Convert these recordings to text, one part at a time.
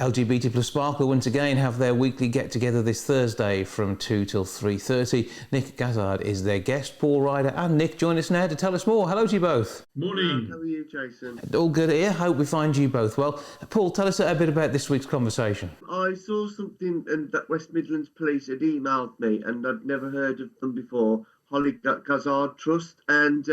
LGBT plus Sparkle once again have their weekly get-together this Thursday from 2 till 3:30. Nick Gazzard is their guest. Paul Ryder and Nick join us now to tell us more. Hello to you both. Morning. How are you, Jason? All good here. Hope we find you both well. Paul, tell us a bit about this week's conversation. I saw something that West Midlands Police had emailed me, and I'd never heard of them before, Holly Gazzard Trust, and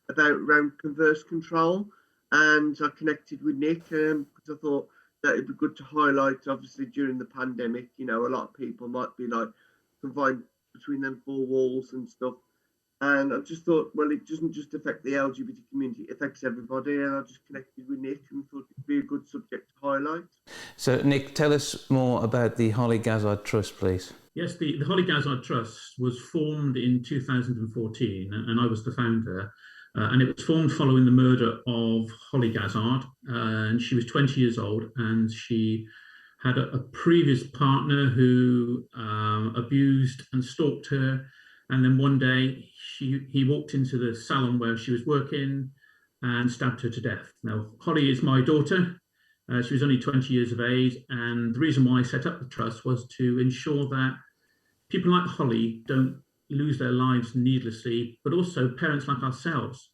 about around converse control. And I connected with Nick because I thought that it'd be good to highlight, obviously, during the pandemic, a lot of people might be like confined between them four walls and stuff. And I just thought, well, it doesn't just affect the LGBT community, it affects everybody. And I just connected with Nick and thought it'd be a good subject to highlight. So, Nick, tell us more about the Holly Gazzard Trust, please. Yes, the Holly Gazzard Trust was formed in 2014, and I was the founder. And it was formed following the murder of Holly Gazzard. And she was 20 years old, and she had a previous partner who abused and stalked her. And then one day he walked into the salon where she was working and stabbed her to death. Now, Holly is my daughter. She was only 20 years of age. And the reason why I set up the trust was to ensure that people like Holly don't lose their lives needlessly, but also parents like ourselves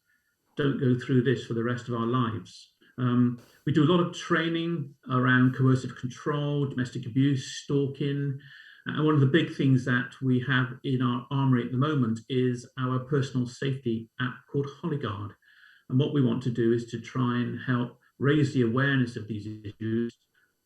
don't go through this for the rest of our lives. We do a lot of training around coercive control, domestic abuse, stalking. And one of the big things that we have in our armory at the moment is our personal safety app called Holly Guard. And what we want to do is to try and help raise the awareness of these issues,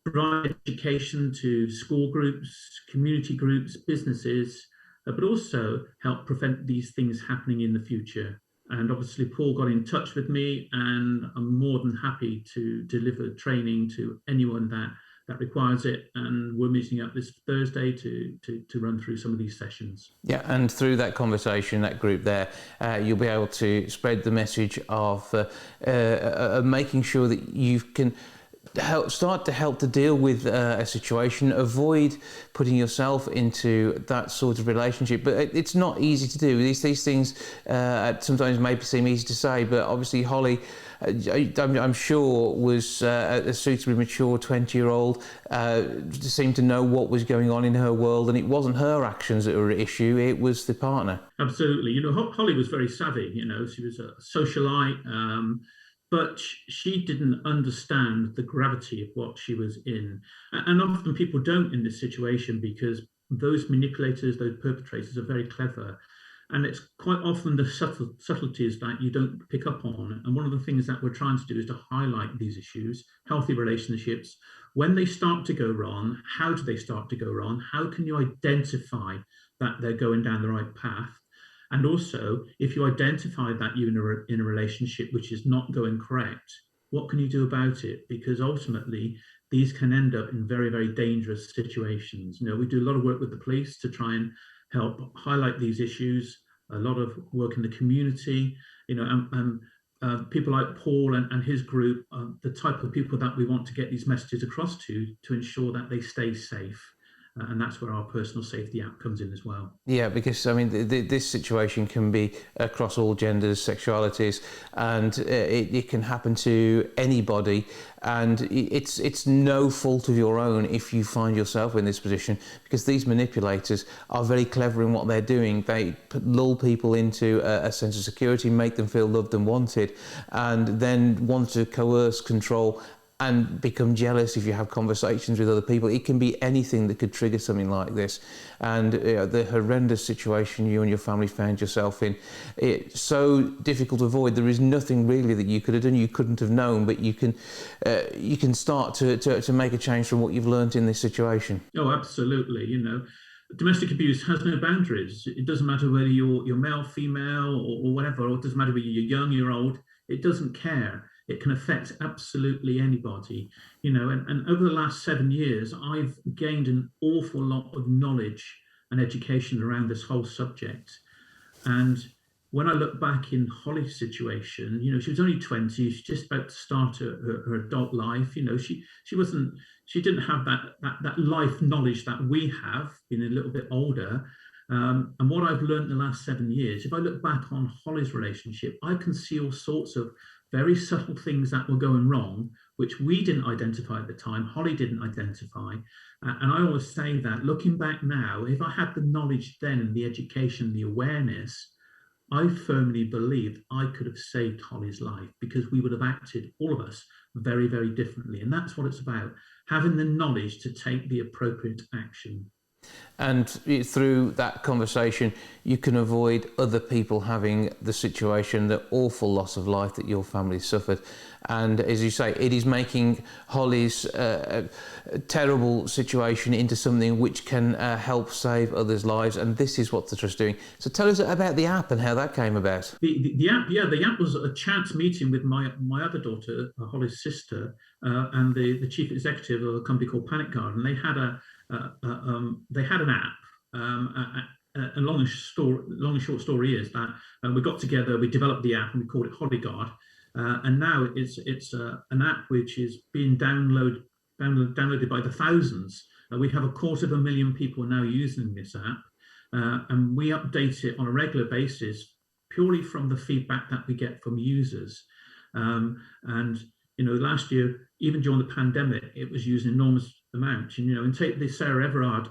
provide education to school groups, community groups, businesses, but also help prevent these things happening in the future. And obviously, Paul got in touch with me, and I'm more than happy to deliver training to anyone that requires it. And we're meeting up this Thursday to run through some of these sessions. Yeah, and through that conversation, that group there, you'll be able to spread the message of making sure that you can start to help to deal with a situation, avoid putting yourself into that sort of relationship. But it's not easy to do. These things sometimes maybe seem easy to say, but obviously Holly, I'm sure, was a suitably mature 20-year-old, seemed to know what was going on in her world, and it wasn't her actions that were at issue, it was the partner. Absolutely. Holly was very savvy. She was a socialite, but she didn't understand the gravity of what she was in. And often people don't in this situation because those manipulators, those perpetrators are very clever. And it's quite often the subtleties that you don't pick up on. And one of the things that we're trying to do is to highlight these issues, healthy relationships. When they start to go wrong, how do they start to go wrong? How can you identify that they're going down the right path? And also, if you identify that you're in a relationship which is not going correct, what can you do about it? Because ultimately, these can end up in very, very dangerous situations. We do a lot of work with the police to try and help highlight these issues, a lot of work in the community, and people like Paul and his group, the type of people that we want to get these messages across to ensure that they stay safe. And that's where our personal safety app comes in as well. Yeah, because this situation can be across all genders, sexualities, and it can happen to anybody. And it's no fault of your own if you find yourself in this position, because these manipulators are very clever in what they're doing. They lull people into a sense of security, make them feel loved and wanted, and then want to coerce, control, and become jealous if you have conversations with other people. It can be anything that could trigger something like this. And the horrendous situation you and your family found yourself in, it's so difficult to avoid. There is nothing really that you could have done, you couldn't have known, but you can start to make a change from what you've learned in this situation. Oh, absolutely. Domestic abuse has no boundaries. It doesn't matter whether you're male, female, or whatever, or it doesn't matter whether you're young, you're old. It doesn't care. It can affect absolutely anybody, and over the last 7 years, I've gained an awful lot of knowledge and education around this whole subject. And when I look back in Holly's situation, she was only 20, she's just about to start her adult life. She didn't have that life knowledge that we have, being a little bit older. And what I've learned in the last 7 years, if I look back on Holly's relationship, I can see all sorts of very subtle things that were going wrong, which we didn't identify at the time, Holly didn't identify. And I always say that, looking back now, if I had the knowledge then and the education, the awareness, I firmly believe I could have saved Holly's life, because we would have acted, all of us, very, very differently. And that's what it's about, having the knowledge to take the appropriate action. And through that conversation, you can avoid other people having the situation, the awful loss of life that your family suffered. And as you say, it is making Holly's terrible situation into something which can help save others' lives. And this is what the Trust is doing. So tell us about the app and how that came about. The app, the app was a chance meeting with my other daughter, Holly's sister, and the chief executive of a company called Panic Guard. And they had an app. A long and short story is that we got together, we developed the app, and we called it Holly Guard. And now it's an app which is being downloaded by the thousands. We have 250,000 people now using this app, and we update it on a regular basis purely from the feedback that we get from users. And last year, even during the pandemic, it was used an enormous amount. And take the Sarah Everard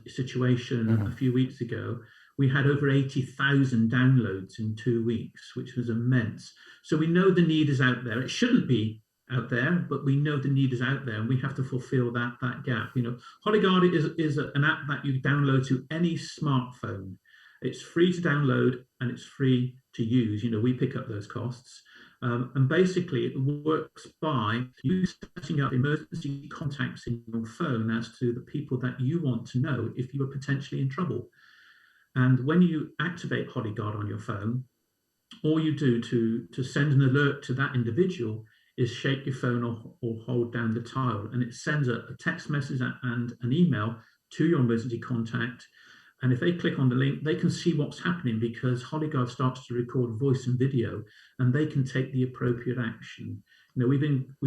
situation a few weeks ago, we had over 80,000 downloads in 2 weeks, which was immense. So we know the need is out there. It shouldn't be out there, but we know the need is out there, and we have to fulfill that gap. Holly Guard is an app that you download to any smartphone. It's free to download and it's free to use. We pick up those costs. And basically it works by you setting up emergency contacts in your phone as to the people that you want to know if you are potentially in trouble. And when you activate Holly Guard on your phone, all you do to send an alert to that individual is shake your phone or hold down the tile, and it sends a text message and an email to your emergency contact. And if they click on the link, they can see what's happening, because Holly Guard starts to record voice and video, and they can take the appropriate action. We've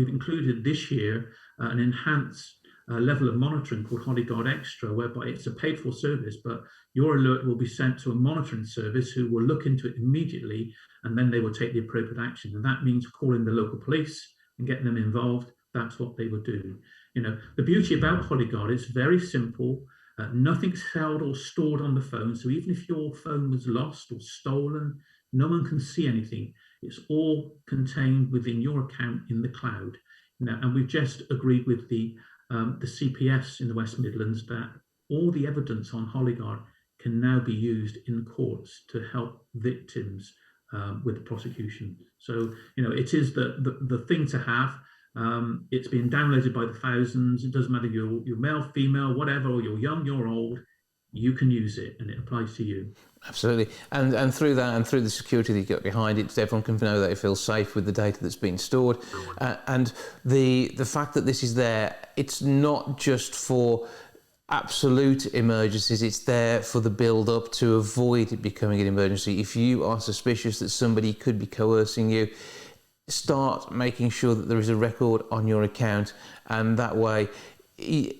included this year an enhanced level of monitoring called Holly Guard Extra, whereby it's a paid for service, but your alert will be sent to a monitoring service who will look into it immediately, and then they will take the appropriate action. And that means calling the local police and getting them involved. That's what they will do. The beauty about Holly Guard is very simple. Nothing's held or stored on the phone. So even if your phone was lost or stolen, no one can see anything. It's all contained within your account in the cloud. And we've just agreed with the CPS in the West Midlands that all the evidence on Holly Guard can now be used in courts to help victims with the prosecution. So, it is the thing to have. It's been downloaded by the thousands. It doesn't matter if you're male, female, whatever, or you're young, you're old, you can use it, and it applies to you. Absolutely. And through that, and through the security that you get behind it, everyone can know that it feels safe with the data that's been stored. And the fact that this is there, it's not just for absolute emergencies, it's there for the build-up to avoid it becoming an emergency. If you are suspicious that somebody could be coercing you, start making sure that there is a record on your account, and that way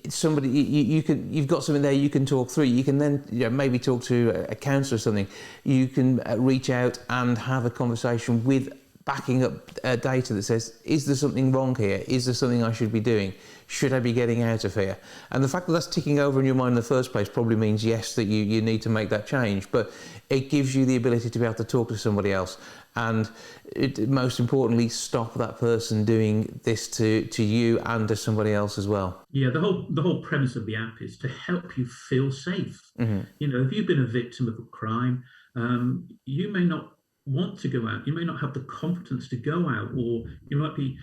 somebody you've got something there you can talk through. You can then maybe talk to a counsellor or something. You can reach out and have a conversation with backing up data that says, is there something wrong here? Is there something I should be doing? Should I be getting out of here? And the fact that that's ticking over in your mind in the first place probably means yes, that you need to make that change, but it gives you the ability to be able to talk to somebody else, and most importantly, stop that person doing this to you and to somebody else as well. Yeah, the whole premise of the app is to help you feel safe. Mm-hmm. If you've been a victim of a crime, you may not want to go out, you may not have the confidence to go out, or you might be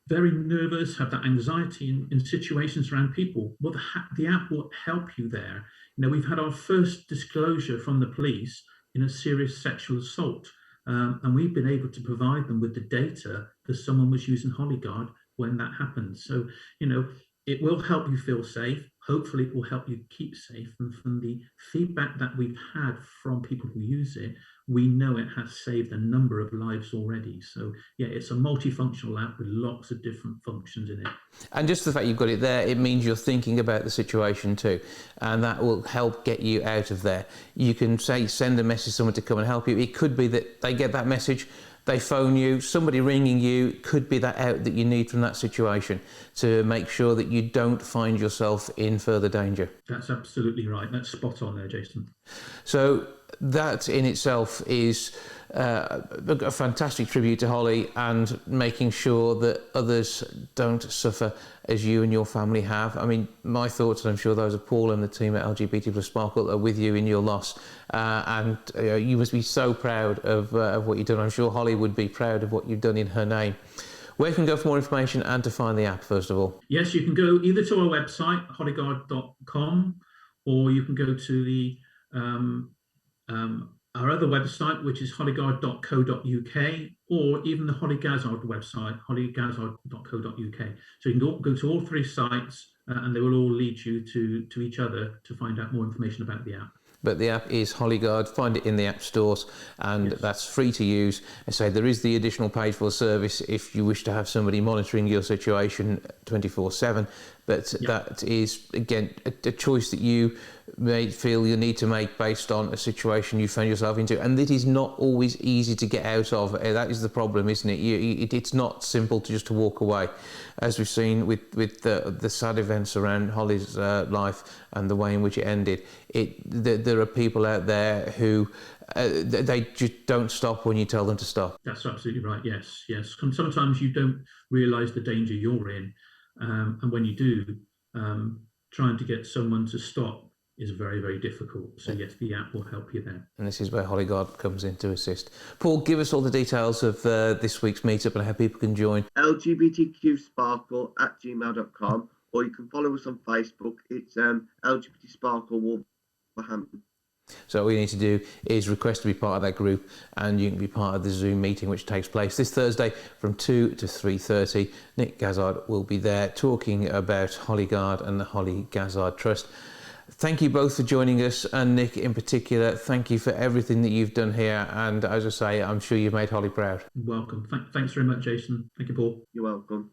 very nervous, have that anxiety in situations around people. Well, the app will help you there. We've had our first disclosure from the police in a serious sexual assault, and we've been able to provide them with the data that someone was using Holly Guard when that happened. So it will help you feel safe. Hopefully it will help you keep safe. And from the feedback that we've had from people who use it, we know it has saved a number of lives already. So yeah, it's a multifunctional app with lots of different functions in it. And just the fact you've got it there, it means you're thinking about the situation too. And that will help get you out of there. You can send a message to someone to come and help you. It could be that they get that message, they phone you, somebody ringing you could be that out that you need from that situation to make sure that you don't find yourself in further danger. That's absolutely right. That's spot on there, Jason. So that in itself is a fantastic tribute to Holly, and making sure that others don't suffer as you and your family have. I mean, my thoughts, and I'm sure those of Paul and the team at LGBT Plus Sparkle, are with you in your loss. And you must be so proud of what you've done. I'm sure Holly would be proud of what you've done in her name. Where can you go for more information and to find the app, first of all? Yes, you can go either to our website, hollygazzard.com, or you can go to the our other website, which is hollygazzard.co.uk, or even the Holly Gazzard website, hollygazzard.co.uk. So you can go to all three sites, and they will all lead you to each other to find out more information about the app. But the app is Holly Guard. Find it in the app stores, and Yes. that's free to use. I say there is the additional paid for service if you wish to have somebody monitoring your situation 24/7. But that is, again, a choice that you may feel you need to make based on a situation you found yourself into, and it is not always easy to get out of. That is the problem, isn't it? It's not simple to just to walk away, as we've seen with the sad events around Holly's life and the way in which it ended. There are people out there who they just don't stop when you tell them to stop. That's absolutely right. Yes. Sometimes you don't realise the danger you're in, and when you do, trying to get someone to stop is very, very difficult. So yes, the app will help you there. And this is where Holly Guard comes in to assist. Paul, give us all the details of this week's meetup and how people can join. lgbtqsparkle@gmail.com, or you can follow us on Facebook. It's LGBT Sparkle Wolverhampton. So all you need to do is request to be part of that group, and you can be part of the Zoom meeting which takes place this Thursday from 2 to 3:30. Nick Gazzard will be there talking about Holly Guard and the Holly Gazzard Trust. Thank you both for joining us, and Nick in particular, thank you for everything that you've done here, and as I say, I'm sure you've made Holly proud. Welcome. Thanks very much, Jason. Thank you, Paul. You're welcome.